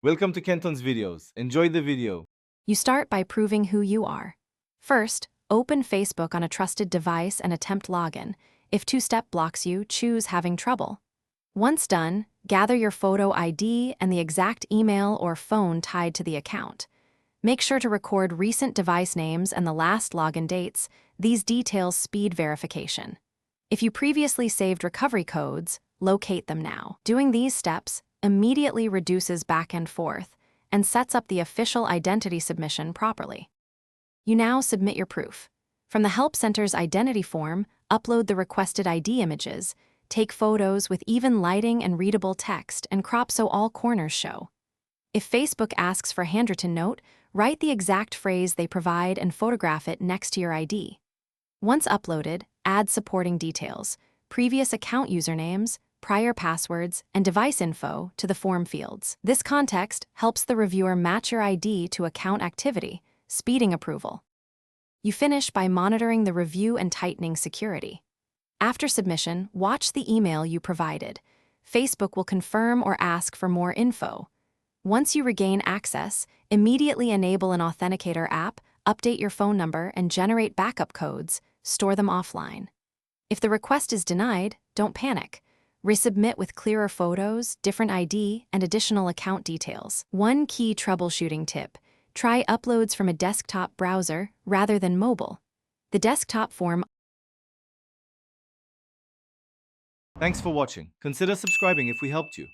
Welcome to Kenton's videos. Enjoy the video. You start by proving who you are. First, open Facebook on a trusted device and attempt login. If two-step blocks you, choose having trouble. Once done, gather your photo ID and the exact email or phone tied to the account. Make sure to record recent device names and the last login dates. These details speed verification. If you previously saved recovery codes, locate them now. Doing these steps immediately reduces back and forth and sets up the official identity submission properly. You now submit your proof. From the Help Center's identity form, upload the requested ID images, take photos with even lighting and readable text, and crop so all corners show. If Facebook asks for a handwritten note, write the exact phrase they provide and photograph it next to your ID. Once uploaded, add supporting details, previous account usernames, prior passwords, and device info to the form fields. This context helps the reviewer match your ID to account activity, speeding approval. You finish by monitoring the review and tightening security. After submission, watch the email you provided. Facebook will confirm or ask for more info. Once you regain access, immediately enable an Authenticator app, update your phone number, and generate backup codes. Store them offline. If the request is denied, don't panic. Resubmit with clearer photos, different ID, and additional account details. One key troubleshooting tip: try uploads from a desktop browser rather than mobile. The desktop form. Thanks for watching. Consider subscribing if we helped you.